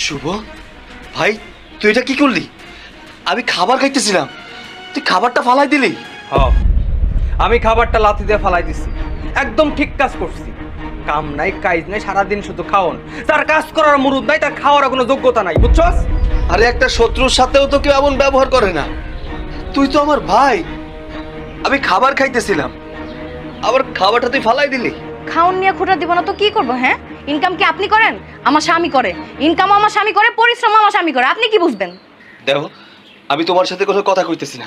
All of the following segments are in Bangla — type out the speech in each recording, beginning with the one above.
শুভ ভাই, তুই এটা কি করলি? আমি খাবার খাইতেছিলাম, তুই খাবারটা ফালাই দিলি। আমি খাবারটা লাথি দিয়ে ফালাই দিছি, একদম ঠিক কাজ করছি। কাম নাই কাজ নাই, সারাদিন শুধু খাওন। তার কাজ করার মুরুদ নাই, তার খাওয়ার কোনো যোগ্যতা নাই, বুঝছস? আরে একটা শত্রুর সাথেও তো কেউ এমন ব্যবহার করে না। তুই তো আমার ভাই। আমি খাবার খাইতেছিলাম, আবার খাবারটা তুই ফালাই দিলি। খাওন নিয়ে খোটা দিব না তো কি করবো? হ্যাঁ, ইনকাম কি আপনি করেন? আমার স্বামী করে। ইনকাম আমার স্বামী করে, পরিশ্রম আমার স্বামী করে। আপনি কি বুঝবেন? দেখো, আমি তোমার সাথে কোনো কথা কইতেছি না।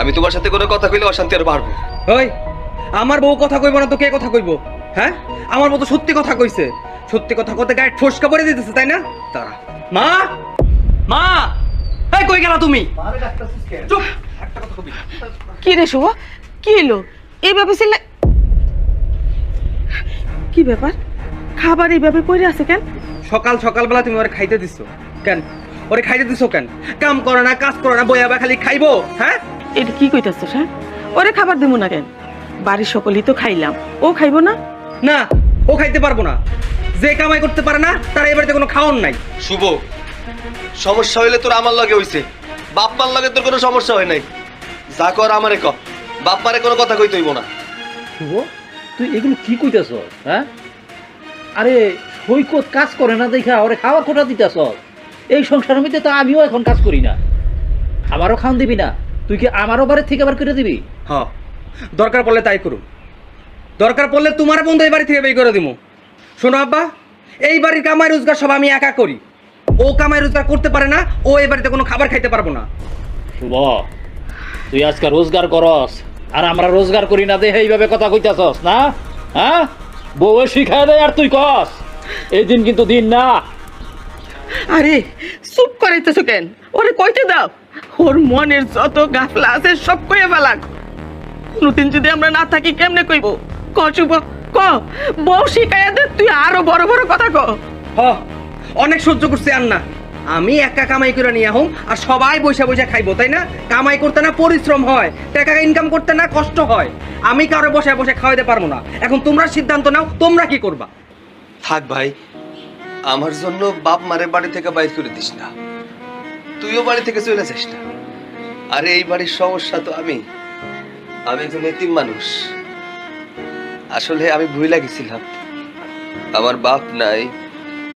আমি তোমার সাথে কোনো কথা কইলে অশান্তি আর বাড়বে। ওই, আমার বউ কথা কইব না তো কে কথা কইব? হ্যাঁ, আমার মতো সত্যি কথা কইছে। সত্যি কথা কইতে গায়ে ফসকা পড়ে দিতেছে, তাই না? তারা মা, মা, এই কই গেলা তুমি? চুপ, একটা কথা কবি। কি রে শুভ, কি এলো? এইভাবে ছিলে কি ব্যাপার? খাবার এইভাবে পড়ে আছে কেন? সকাল সকালবেলা তুমি ওরে খাইতে দিছো কেন? ওরে খাইতে দিছো কেন? কাম করে না, কাজ করে না, বইয়া খালি খাইবো? হ্যাঁ, এটা কি কইতাছস? হ্যাঁ, ওরে খাবার দেবো না কেন? বাড়ির সকলেই তো খাইলাম, ও খাইবো না? না, ও খাইতে পারবো না। যে কামাই করতে পারে না তার এই বাড়িতে কোনো খাওয়ান নাই। শুভ, সমস্যা হইলে তোর আমার লগে হইছে, বাপ মার লগে তোর কোনো সমস্যা হয় নাই। যা কর আমারে ক, বাপ মারে কোনো কথা কইতে হইব না। শুভ, তুই এগুলো কি কইতাছ? হ্যাঁ, আরে সৈকত কাজ করে না দেখা ওরে খাওয়ার খোটা দিতেছ। এই সংসারের মধ্যে তো আমিও এখন কাজ করি না, আমারও খাওয়ান দিবি না? তুই কি আমারও বাড়ির থেকে আবার করে দিবি? হ্যাঁ, দরকার পড়লে তাই করুন। দরকার পড়লে তোমার বন্ধু এই বাড়ি থেকে বের করে দিব। শোনো আব্বা, এই বাড়ির কামাই রোজগার সব আমি একা করি। ও কামাই রোজগার করতে পারে না, ও এই বাড়িতে কোনো খাবার খাইতে পারবো না। শুভ, তুই আজকে রোজগার করস আর আমরা রোজগার করি না দেখে এইভাবে কথা কইতাছস না? হ্যাঁ, বউ শিখায় দেয় আর তুই কস। এই দিন কিন্তু দিন না। আরে চুপ করাইতেছ কেন? ওরে কইতে দাও, ওর মনের যত গাফলা আছে সব কইয়া ফেলাক। কোনদিন যদি আমরা না থাকি কেমনে কইব? ক শুভ, ক। বউ শিখাইয়া দে, তুই আরো বড় বড় কথা ক। অনেক সহ্য করছি আর না। আমি একা কামাই করে নিয়ে আহম আর সবাই বৈশা বৈশা খাইবো, তাই না? কামাই করতে না পরিশ্রম হয়, টাকা ইনকাম করতে না কষ্ট হয়। আমি কারো বসে বসে খাওয়াইতে পারবো না। এখন তোমরা সিদ্ধান্ত নাও, তোমরা কি করবা? থাক ভাই, আমার জন্য বাপ মারে বাড়ি থেকে বাইর করে দিস না। তুইও বাড়ি থেকে চলে যাস না। আরে এই বাড়ির সমস্যা তো আমি একজন এতিম মানুষ। আসলে আমি ভুলে গেছিলাম, আমার বাপ নাই,